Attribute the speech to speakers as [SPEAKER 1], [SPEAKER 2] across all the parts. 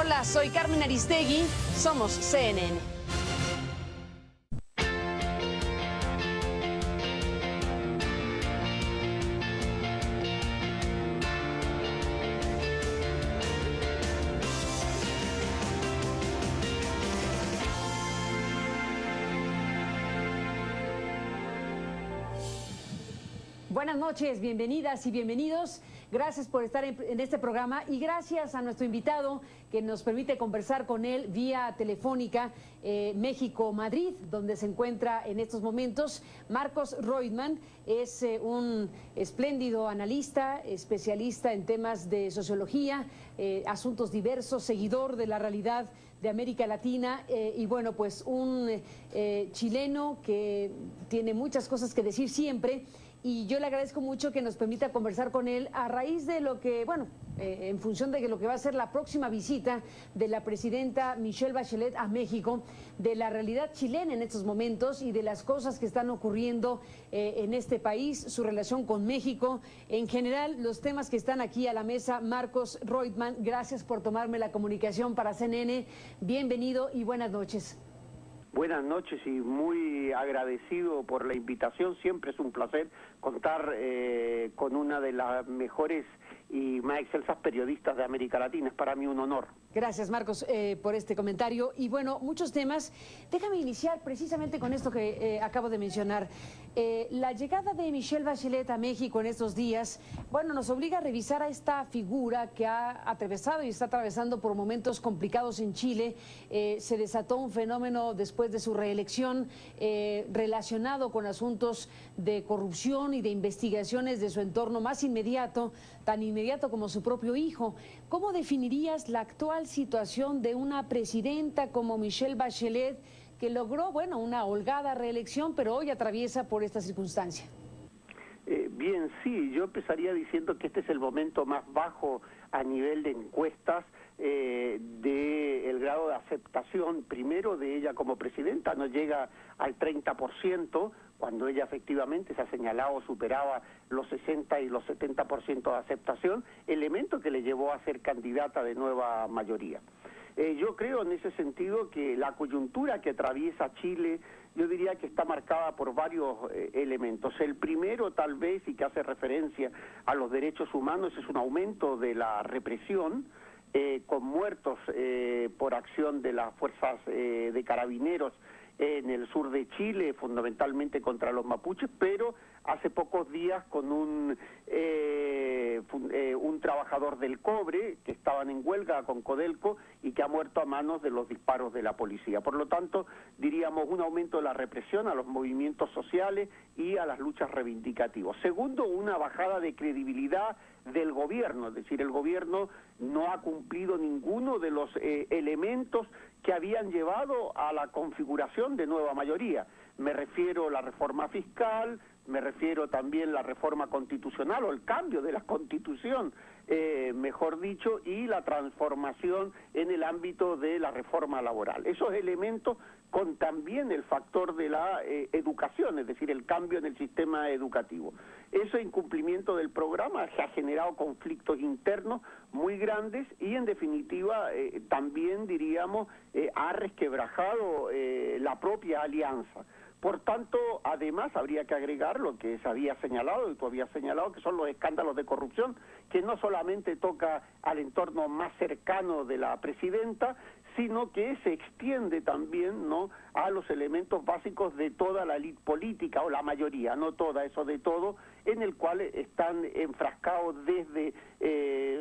[SPEAKER 1] Hola, soy Carmen Aristegui, somos CNN. Buenas noches, bienvenidas y bienvenidos. Gracias por estar en este programa y gracias a nuestro invitado que nos permite conversar con él vía telefónica México-Madrid, donde se encuentra en estos momentos. Marcos Reutemann es un espléndido analista, especialista en temas de sociología, asuntos diversos, seguidor de la realidad de América Latina y bueno, pues un chileno que tiene muchas cosas que decir siempre. Y yo le agradezco mucho que nos permita conversar con él a raíz de lo que, bueno, en función de lo que va a ser la próxima visita de la presidenta Michelle Bachelet a México, de la realidad chilena en estos momentos y de las cosas que están ocurriendo en este país, su relación con México, en general los temas que están aquí a la mesa. Marcos Reutemann, gracias por tomarme la comunicación para CNN, bienvenido y buenas noches.
[SPEAKER 2] Buenas noches y muy agradecido por la invitación. Siempre es un placer contar con una de las mejores y más excelsas periodistas de América Latina. Es para mí un honor.
[SPEAKER 1] Gracias, Marcos, por este comentario. Y bueno, muchos temas. Déjame iniciar precisamente con esto que acabo de mencionar. La llegada de Michelle Bachelet a México en estos días, bueno, nos obliga a revisar a esta figura que ha atravesado y está atravesando por momentos complicados en Chile. Se desató un fenómeno después de su reelección relacionado con asuntos de corrupción y de investigaciones de su entorno más inmediato, tan inmediato como su propio hijo. ¿Cómo definirías la actual situación de una presidenta como Michelle Bachelet, que logró, bueno, una holgada reelección, pero hoy atraviesa por esta circunstancia?
[SPEAKER 2] Bien, sí, yo empezaría diciendo que este es el momento más bajo a nivel de encuestas del grado de aceptación, primero de ella como presidenta, no llega al 30%, cuando ella efectivamente se ha señalado superaba los 60 y los 70% de aceptación, elemento que le llevó a ser candidata de nueva mayoría. Yo creo en ese sentido que la coyuntura que atraviesa Chile, yo diría que está marcada por varios elementos. El primero, tal vez, y que hace referencia a los derechos humanos, es un aumento de la represión, con muertos por acción de las fuerzas de carabineros en el sur de Chile, fundamentalmente contra los mapuches, pero hace pocos días con un trabajador del cobre que estaban en huelga con Codelco y que ha muerto a manos de los disparos de la policía. Por lo tanto, diríamos un aumento de la represión a los movimientos sociales y a las luchas reivindicativas. Segundo, una bajada de credibilidad del gobierno, es decir, el gobierno no ha cumplido ninguno de los elementos que habían llevado a la configuración de nueva mayoría. Me refiero a la reforma fiscal, me refiero también a la reforma constitucional o el cambio de la constitución, mejor dicho, y la transformación en el ámbito de la reforma laboral. Esos elementos con también el factor de la educación, es decir, el cambio en el sistema educativo. Ese incumplimiento del programa ha generado conflictos internos muy grandes y, en definitiva, también, diríamos, ha resquebrajado la propia alianza. Por tanto, además, habría que agregar lo que se había señalado y tú habías señalado, que son los escándalos de corrupción, que no solamente toca al entorno más cercano de la presidenta, sino que se extiende también, ¿no?, a los elementos básicos de toda la élite política, o la mayoría, no toda, eso de todo, en el cual están enfrascados desde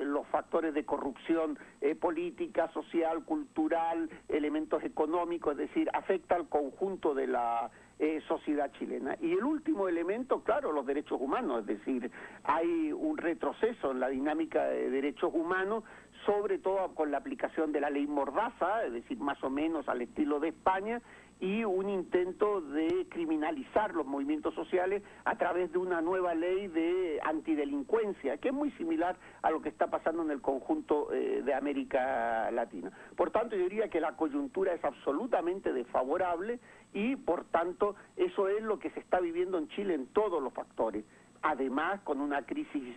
[SPEAKER 2] los factores de corrupción política, social, cultural, elementos económicos, es decir, afecta al conjunto de la sociedad chilena. Y el último elemento, claro, los derechos humanos, es decir, hay un retroceso en la dinámica de derechos humanos, sobre todo con la aplicación de la ley Mordaza, es decir, más o menos al estilo de España, y un intento de criminalizar los movimientos sociales a través de una nueva ley de antidelincuencia, que es muy similar a lo que está pasando en el conjunto de América Latina. Por tanto, yo diría que la coyuntura es absolutamente desfavorable y, por tanto, eso es lo que se está viviendo en Chile en todos los factores. Además, con una crisis,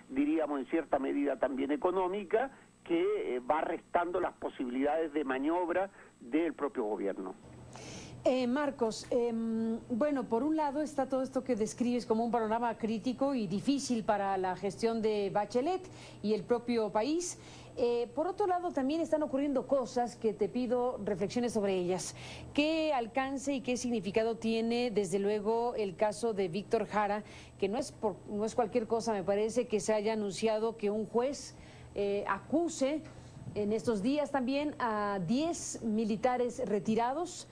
[SPEAKER 2] diríamos, en cierta medida también económica, que va restando las posibilidades de maniobra del propio gobierno.
[SPEAKER 1] Marcos, bueno, por un lado está todo esto que describes como un panorama crítico y difícil para la gestión de Bachelet y el propio país. Por otro lado, también están ocurriendo cosas que te pido reflexiones sobre ellas. ¿Qué alcance y qué significado tiene, desde luego, el caso de Víctor Jara, que no es cualquier cosa, me parece, que se haya anunciado que un juez acuse en estos días también a 10 militares retirados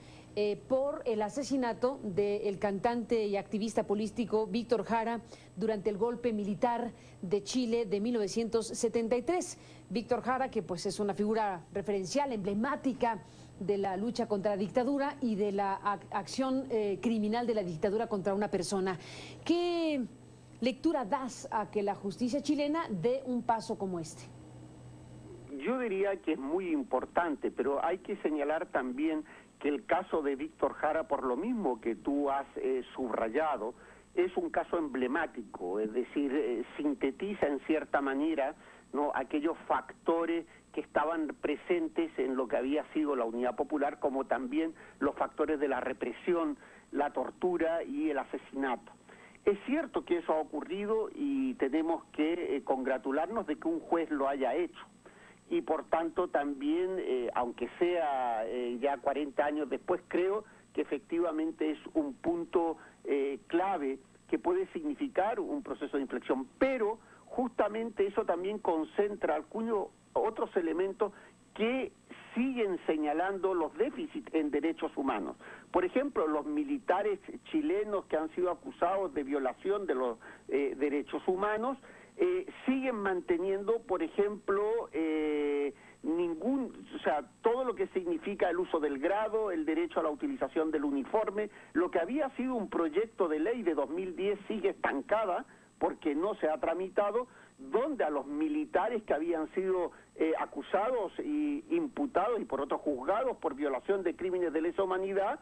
[SPEAKER 1] por el asesinato del cantante y activista político Víctor Jara durante el golpe militar de Chile de 1973. Víctor Jara, que pues es una figura referencial, emblemática de la lucha contra la dictadura y de la acción criminal de la dictadura contra una persona. ¿Qué lectura das a que la justicia chilena dé un paso como este?
[SPEAKER 2] Yo diría que es muy importante, pero hay que señalar también que el caso de Víctor Jara, por lo mismo que tú has subrayado, es un caso emblemático, es decir, sintetiza en cierta manera, ¿no?, aquellos factores que estaban presentes en lo que había sido la Unidad Popular, como también los factores de la represión, la tortura y el asesinato. Es cierto que eso ha ocurrido y tenemos que congratularnos de que un juez lo haya hecho. Y por tanto también, aunque sea ya 40 años después, creo que efectivamente es un punto clave que puede significar un proceso de inflexión, pero justamente eso también concentra al cuño otros elementos que siguen señalando los déficits en derechos humanos. Por ejemplo, los militares chilenos que han sido acusados de violación de los derechos humanos siguen manteniendo, por ejemplo, todo lo que significa el uso del grado, el derecho a la utilización del uniforme. Lo que había sido un proyecto de ley de 2010 sigue estancada porque no se ha tramitado, donde a los militares que habían sido acusados y imputados y por otros juzgados por violación de crímenes de lesa humanidad,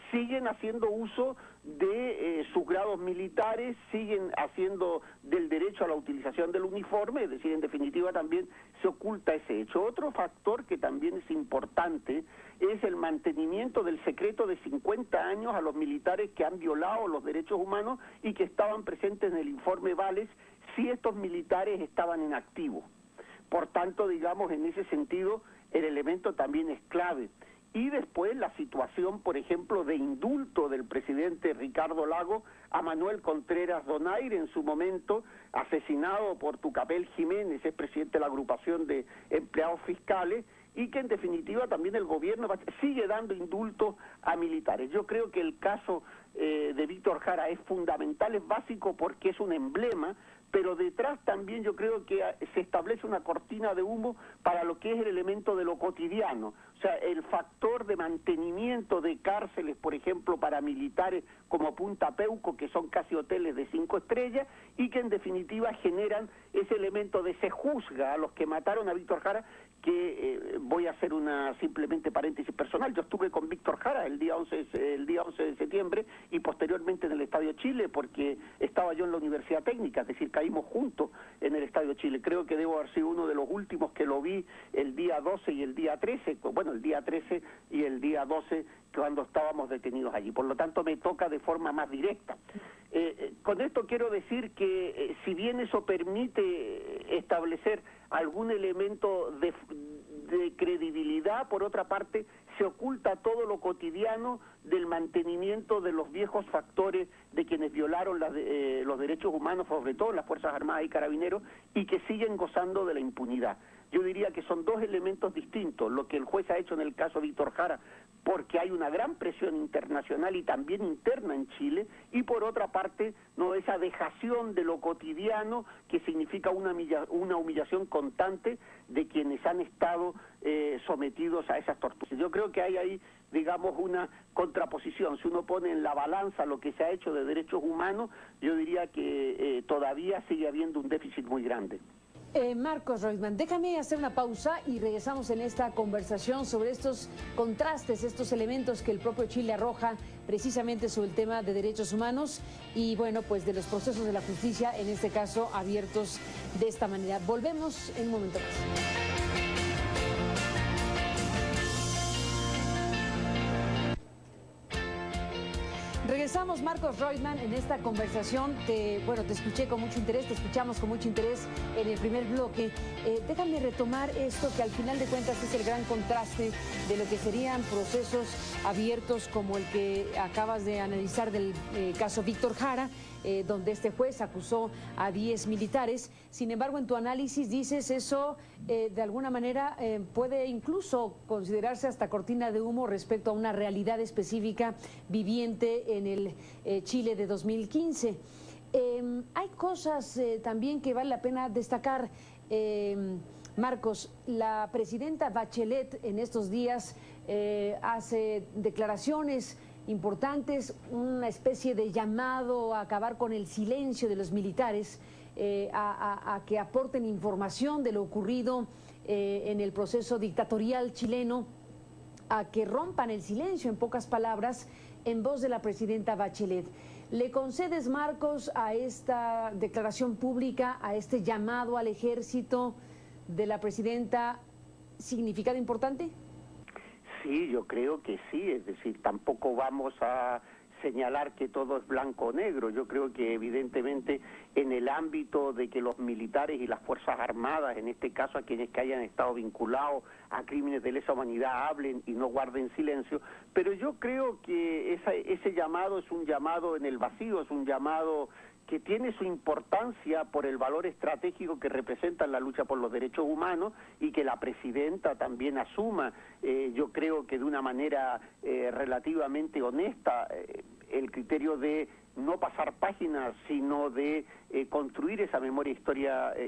[SPEAKER 2] siguen haciendo uso de sus grados militares, siguen haciendo del derecho a la utilización del uniforme, es decir, en definitiva también se oculta ese hecho. Otro factor que también es importante es el mantenimiento del secreto de 50 años a los militares que han violado los derechos humanos y que estaban presentes en el informe Vales si estos militares estaban en activo. Por tanto, digamos, en ese sentido, el elemento también es clave. Y después la situación, por ejemplo, de indulto del presidente Ricardo Lagos a Manuel Contreras Donaire, en su momento asesinado por Tucapel Jiménez, es presidente de la agrupación de empleados fiscales, y que en definitiva también el gobierno sigue dando indultos a militares. Yo creo que el caso de Víctor Jara es fundamental, es básico porque es un emblema, pero detrás también yo creo que se establece una cortina de humo para lo que es el elemento de lo cotidiano. O sea, el factor de mantenimiento de cárceles, por ejemplo, para militares como Punta Peuco, que son casi hoteles de 5 estrellas, y que en definitiva generan ese elemento de se juzga a los que mataron a Víctor Jara, que voy a hacer una simplemente paréntesis personal. Yo estuve con Víctor Jara el día 11 de septiembre y posteriormente en el Estadio Chile, porque estaba yo en la Universidad Técnica, es decir, caímos juntos en el Estadio Chile. Creo que debo haber sido uno de los últimos que lo vi el día 12 y el día 13, bueno, el día 13 y el día 12 cuando estábamos detenidos allí. Por lo tanto, me toca de forma más directa. Con esto quiero decir que si bien eso permite establecer algún elemento de credibilidad, por otra parte se oculta todo lo cotidiano del mantenimiento de los viejos factores de quienes violaron los derechos humanos, sobre todo las Fuerzas Armadas y Carabineros, y que siguen gozando de la impunidad. Yo diría que son dos elementos distintos, lo que el juez ha hecho en el caso de Víctor Jara, porque hay una gran presión internacional y también interna en Chile, y por otra parte, no, esa dejación de lo cotidiano que significa una humillación constante de quienes han estado sometidos a esas torturas. Yo creo que hay ahí, digamos, una contraposición. Si uno pone en la balanza lo que se ha hecho de derechos humanos, yo diría que todavía sigue habiendo un déficit muy grande.
[SPEAKER 1] Marcos Reutemann, déjame hacer una pausa y regresamos en esta conversación sobre estos contrastes, estos elementos que el propio Chile arroja precisamente sobre el tema de derechos humanos y, bueno, pues de los procesos de la justicia, en este caso abiertos de esta manera. Volvemos en un momento más. Regresamos, Marcos Reutemann, en esta conversación. Te escuché con mucho interés, te escuchamos con mucho interés en el primer bloque. Déjame retomar esto que al final de cuentas es el gran contraste de lo que serían procesos abiertos como el que acabas de analizar del caso Víctor Jara, donde este juez acusó a 10 militares. Sin embargo, en tu análisis dices eso de alguna manera puede incluso considerarse hasta cortina de humo respecto a una realidad específica viviente en el Chile de 2015. Hay cosas también que vale la pena destacar. Marcos, la presidenta Bachelet en estos días hace declaraciones importantes, una especie de llamado a acabar con el silencio de los militares, a que aporten información de lo ocurrido en el proceso dictatorial chileno, a que rompan el silencio, en pocas palabras, en voz de la presidenta Bachelet. ¿Le concedes, Marcos, a esta declaración pública, a este llamado al ejército de la presidenta, significado importante?
[SPEAKER 2] Sí, yo creo que sí, es decir, tampoco vamos a señalar que todo es blanco o negro. Yo creo que evidentemente en el ámbito de que los militares y las Fuerzas Armadas, en este caso a quienes que hayan estado vinculados a crímenes de lesa humanidad, hablen y no guarden silencio, pero yo creo que ese llamado es un llamado en el vacío, es un llamado que tiene su importancia por el valor estratégico que representa en la lucha por los derechos humanos y que la presidenta también asuma, yo creo que de una manera relativamente honesta, el criterio de no pasar páginas, sino de construir esa memoria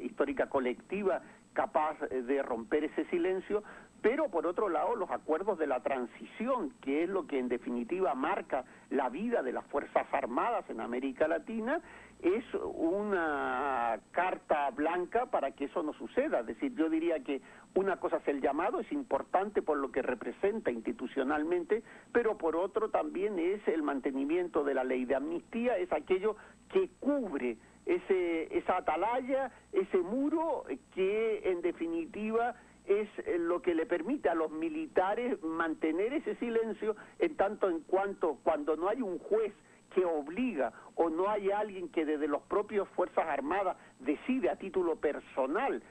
[SPEAKER 2] histórica colectiva capaz de romper ese silencio. Pero por otro lado, los acuerdos de la transición, que es lo que en definitiva marca la vida de las Fuerzas Armadas en América Latina, es una carta blanca para que eso no suceda. Es decir, yo diría que una cosa es el llamado, es importante por lo que representa institucionalmente, pero por otro también es el mantenimiento de la ley de amnistía, es aquello que cubre esa atalaya, ese muro que en definitiva es lo que le permite a los militares mantener ese silencio en tanto en cuanto cuando no hay un juez que obliga o no hay alguien que desde los propios Fuerzas Armadas decide a título personal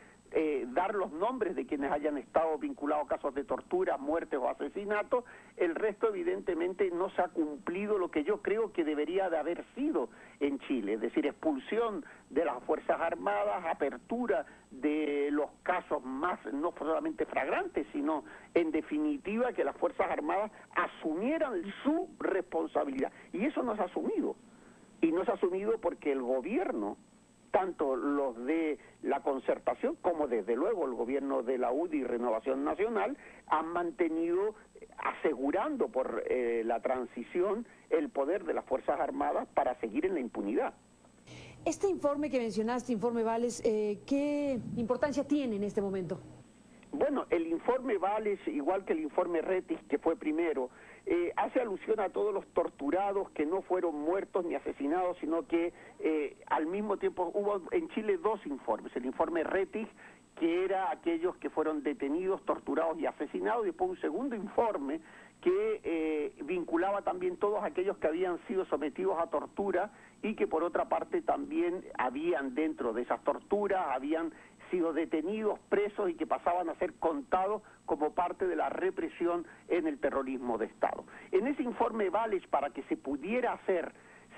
[SPEAKER 2] dar los nombres de quienes hayan estado vinculados a casos de tortura, muertes o asesinatos, el resto evidentemente no se ha cumplido lo que yo creo que debería de haber sido en Chile, es decir, expulsión de las Fuerzas Armadas, apertura de los casos más, no solamente flagrantes, sino en definitiva que las Fuerzas Armadas asumieran su responsabilidad. Y eso no se ha asumido. Y no se ha asumido porque el gobierno, tanto los de la concertación como desde luego el gobierno de la UDI y Renovación Nacional, han mantenido asegurando por la transición el poder de las Fuerzas Armadas para seguir en la impunidad.
[SPEAKER 1] Este informe que mencionaste, informe Vales, ¿qué importancia tiene en este momento?
[SPEAKER 2] Bueno, el informe Vales, igual que el informe Rettig, que fue primero, hace alusión a todos los torturados que no fueron muertos ni asesinados, sino que al mismo tiempo hubo en Chile dos informes. El informe Rettig, que era aquellos que fueron detenidos, torturados y asesinados, y después un segundo informe que vinculaba también todos aquellos que habían sido sometidos a tortura y que por otra parte también habían dentro de esas torturas, habían sido detenidos, presos y que pasaban a ser contados como parte de la represión en el terrorismo de Estado. En ese informe Vales, para que se pudiera hacer,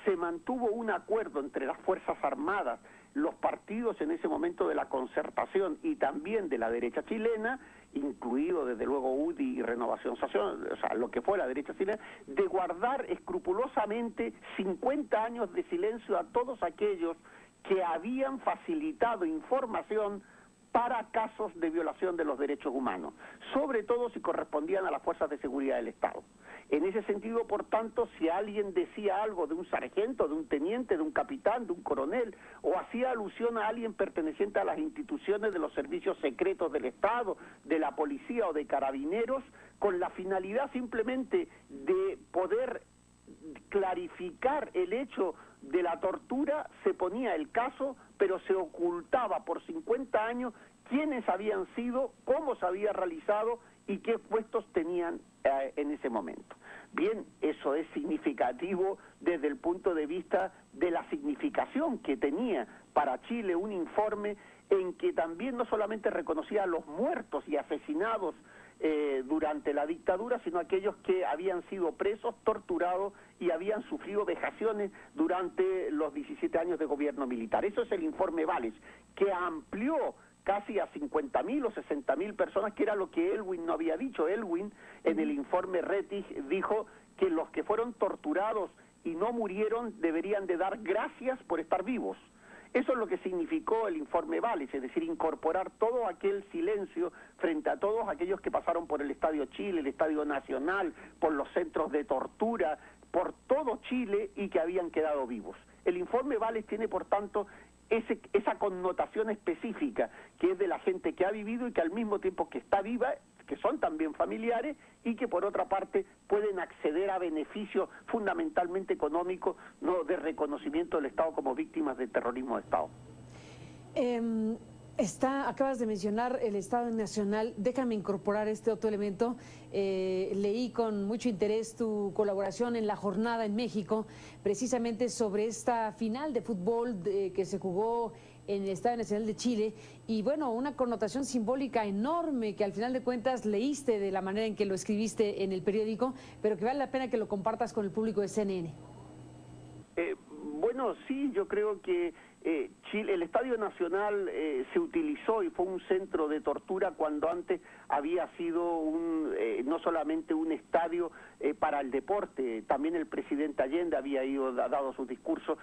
[SPEAKER 2] se mantuvo un acuerdo entre las Fuerzas Armadas, los partidos en ese momento de la concertación y también de la derecha chilena, incluido desde luego UDI y Renovación Nacional, o sea, lo que fue la derecha chilena, de guardar escrupulosamente 50 años de silencio a todos aquellos que habían facilitado información para casos de violación de los derechos humanos, sobre todo si correspondían a las fuerzas de seguridad del Estado. En ese sentido, por tanto, si alguien decía algo de un sargento, de un teniente, de un capitán, de un coronel, o hacía alusión a alguien perteneciente a las instituciones de los servicios secretos del Estado, de la policía o de carabineros, con la finalidad simplemente de poder clarificar el hecho de la tortura, se ponía el caso, pero se ocultaba por 50 años quiénes habían sido, cómo se había realizado y qué puestos tenían en ese momento. Bien, eso eso es significativo desde el punto de vista de la significación que tenía para Chile un informe en que también no solamente reconocía a los muertos y asesinados durante la dictadura, sino aquellos que habían sido presos, torturados y habían sufrido vejaciones durante los 17 años de gobierno militar. Eso es el informe Walech, que amplió casi a 50.000 o 60.000 personas, que era lo que Elwin no había dicho. Elwin, en el informe Rettig, dijo que los que fueron torturados y no murieron deberían de dar gracias por estar vivos. Eso es lo que significó el informe Walech, es decir, incorporar todo aquel silencio frente a todos aquellos que pasaron por el Estadio Chile, el Estadio Nacional, por los centros de tortura, por todo Chile y que habían quedado vivos. El informe Walech tiene, por tanto, esa connotación específica, que es de la gente que ha vivido y que al mismo tiempo que está viva, que son también familiares y que por otra parte pueden acceder a beneficios fundamentalmente económicos, no de reconocimiento del Estado como víctimas del terrorismo de Estado.
[SPEAKER 1] Acabas de mencionar el Estado Nacional. Déjame incorporar este otro elemento. Leí con mucho interés tu colaboración en La Jornada en México, precisamente sobre esta final de fútbol que se jugó en el Estadio Nacional de Chile, y bueno, una connotación simbólica enorme que al final de cuentas leíste de la manera en que lo escribiste en el periódico, pero que vale la pena que lo compartas con el público de CNN.
[SPEAKER 2] Bueno, sí, yo creo que Chile, el Estadio Nacional se utilizó y fue un centro de tortura cuando antes había sido no solamente un estadio para el deporte. También el presidente Allende había dado sus discursos,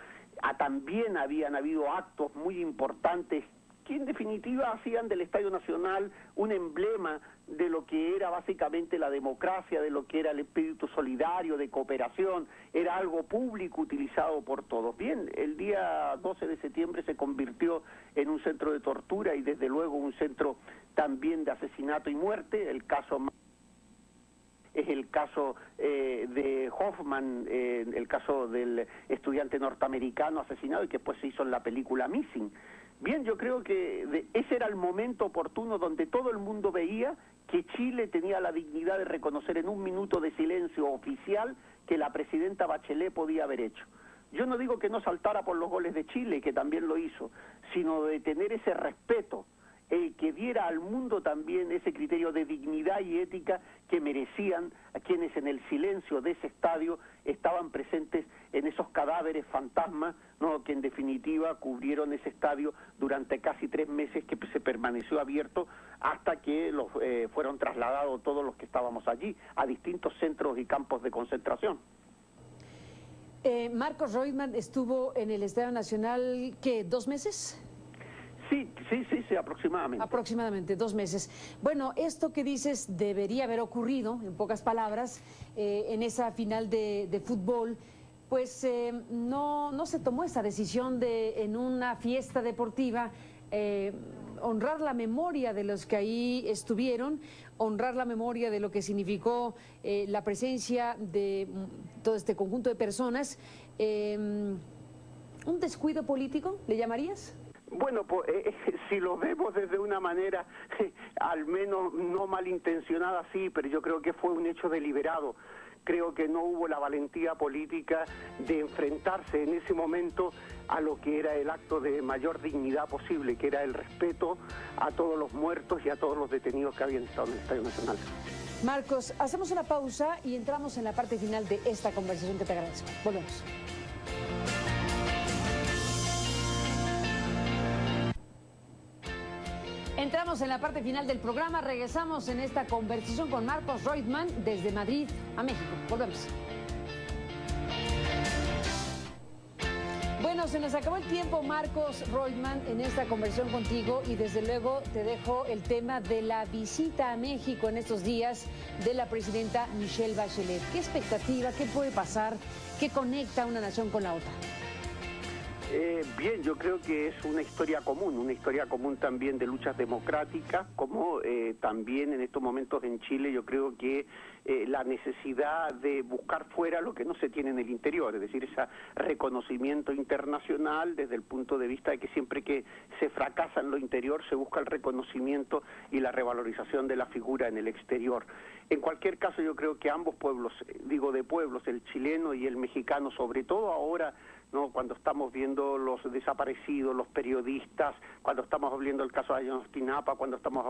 [SPEAKER 2] también habían habido actos muy importantes que en definitiva hacían del Estadio Nacional un emblema de lo que era básicamente la democracia, de lo que era el espíritu solidario, de cooperación. Era algo público utilizado por todos. Bien, el día 12 de septiembre se convirtió en un centro de tortura y desde luego un centro también de asesinato y muerte. El caso es el caso de Hoffman, el caso del estudiante norteamericano asesinado y que después se hizo en la película Missing. Bien, yo creo que ese era el momento oportuno donde todo el mundo veía que Chile tenía la dignidad de reconocer en un minuto de silencio oficial que la presidenta Bachelet podía haber hecho. Yo no digo que no saltara por los goles de Chile, que también lo hizo, sino de tener ese respeto, que diera al mundo también ese criterio de dignidad y ética que merecían a quienes en el silencio de ese estadio estaban presentes en esos cadáveres fantasmas, ¿no?, que en definitiva cubrieron ese estadio durante casi 3 meses, que se permaneció abierto hasta que fueron trasladados todos los que estábamos allí a distintos centros y campos de concentración.
[SPEAKER 1] Marcos Reutemann estuvo en el Estadio Nacional, ¿qué, 2 meses?
[SPEAKER 2] Sí, aproximadamente.
[SPEAKER 1] Aproximadamente 2 meses. Bueno, esto que dices debería haber ocurrido, en pocas palabras, en esa final de fútbol, pues no se tomó esa decisión de, en una fiesta deportiva, honrar la memoria de los que ahí estuvieron, honrar la memoria de lo que significó la presencia de todo este conjunto de personas. ¿Un descuido político, le llamarías?
[SPEAKER 2] Bueno, pues si lo vemos desde una manera, al menos no malintencionada, sí, pero yo creo que fue un hecho deliberado. Creo que no hubo la valentía política de enfrentarse en ese momento a lo que era el acto de mayor dignidad posible, que era el respeto a todos los muertos y a todos los detenidos que habían estado en el Estadio Nacional.
[SPEAKER 1] Marcos, hacemos una pausa y entramos en la parte final de esta conversación que te agradezco. Volvemos. Entramos en la parte final del programa, regresamos en esta conversación con Marcos Reutemann desde Madrid a México. Volvemos. Bueno, se nos acabó el tiempo, Marcos Reutemann, en esta conversación contigo, y desde luego te dejo el tema de la visita a México en estos días de la presidenta Michelle Bachelet. ¿Qué expectativa, qué puede pasar, qué conecta a una nación con la otra?
[SPEAKER 2] Bien, yo creo que es una historia común también de luchas democráticas, como también en estos momentos en Chile yo creo que la necesidad de buscar fuera lo que no se tiene en el interior, es decir, ese reconocimiento internacional desde el punto de vista de que siempre que se fracasa en lo interior se busca el reconocimiento y la revalorización de la figura en el exterior. En cualquier caso yo creo que ambos pueblos, digo de pueblos, el chileno y el mexicano, sobre todo ahora, ¿no? Cuando estamos viendo los desaparecidos, los periodistas, cuando estamos viendo el caso de Ayotzinapa, cuando estamos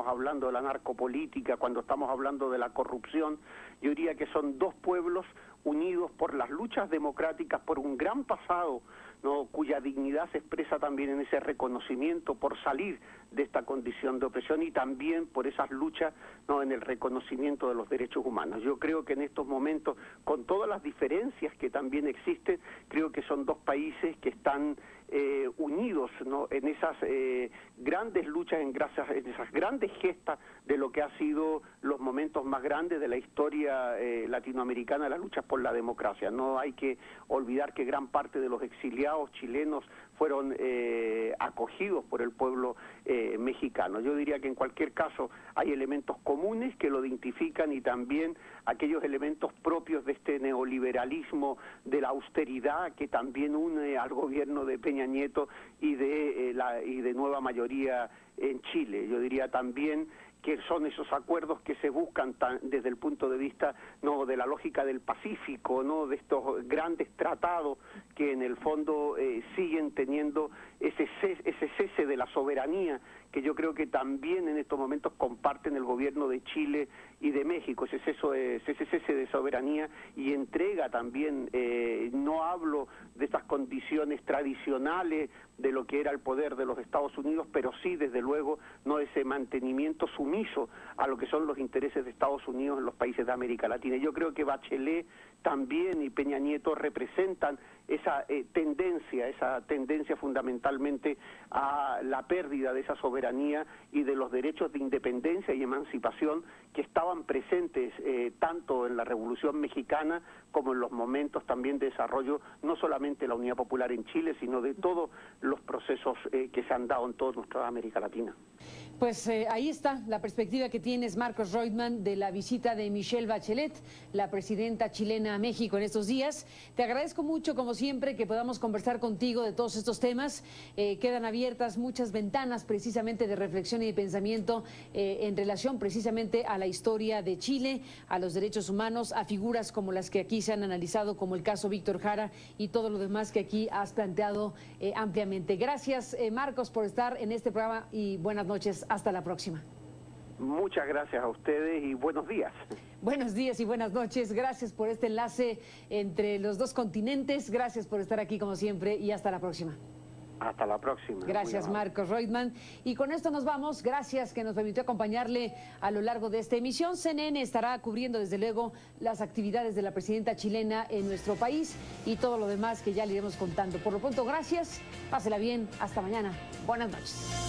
[SPEAKER 2] hablando de la narcopolítica, cuando estamos hablando de la corrupción, yo diría que son dos pueblos unidos por las luchas democráticas, por un gran pasado, ¿no? Cuya dignidad se expresa también en ese reconocimiento por salir de esta condición de opresión y también por esas luchas, ¿no? En el reconocimiento de los derechos humanos. Yo creo que en estos momentos, con todas las diferencias que también existen, creo que son dos países que están unidos, ¿no? En esas grandes luchas, en esas grandes gestas de lo que ha sido los momentos más grandes de la historia latinoamericana, las luchas por la democracia. No hay que olvidar que gran parte de los exiliados chilenos fueron acogidos por el pueblo mexicano. Yo diría que en cualquier caso hay elementos comunes que lo identifican y también aquellos elementos propios de este neoliberalismo, de la austeridad que también une al gobierno de Peña Nieto y de Nueva Mayoría en Chile. Yo diría también que son esos acuerdos que se buscan desde el punto de vista, ¿no?, de la lógica del Pacífico, ¿no?, de estos grandes tratados que en el fondo siguen teniendo ese cese de la soberanía que yo creo que también en estos momentos comparten el gobierno de Chile y de México, ese cese de soberanía y entrega también, no hablo de estas condiciones tradicionales de lo que era el poder de los Estados Unidos, pero sí, desde luego, no ese mantenimiento sumiso a lo que son los intereses de Estados Unidos en los países de América Latina. Yo creo que Bachelet también y Peña Nieto representan esa tendencia fundamentalmente a la pérdida de esa soberanía y de los derechos de independencia y emancipación que estaban presentes tanto en la Revolución Mexicana como en los momentos también de desarrollo, no solamente de la Unidad Popular en Chile, sino de todos los procesos que se han dado en toda nuestra América Latina.
[SPEAKER 1] Pues ahí está la perspectiva que tienes, Marcos Reutemann, de la visita de Michelle Bachelet, la presidenta chilena a México en estos días. Te agradezco mucho, como siempre, que podamos conversar contigo de todos estos temas. Quedan abiertas muchas ventanas precisamente de reflexión y de pensamiento en relación precisamente a la historia de Chile, a los derechos humanos, a figuras como las que aquí se han analizado, como el caso Víctor Jara y todo lo demás que aquí has planteado ampliamente. Gracias, Marcos, por estar en este programa y buenas noches. Hasta la próxima.
[SPEAKER 2] Muchas gracias a ustedes y buenos días.
[SPEAKER 1] Buenos días y buenas noches. Gracias por este enlace entre los dos continentes. Gracias por estar aquí como siempre y hasta la próxima.
[SPEAKER 2] Hasta la próxima.
[SPEAKER 1] Gracias, Marcos Reutemann. Y con esto nos vamos. Gracias que nos permitió acompañarle a lo largo de esta emisión. CNN estará cubriendo desde luego las actividades de la presidenta chilena en nuestro país y todo lo demás que ya le iremos contando. Por lo pronto, gracias. Pásela bien. Hasta mañana. Buenas noches.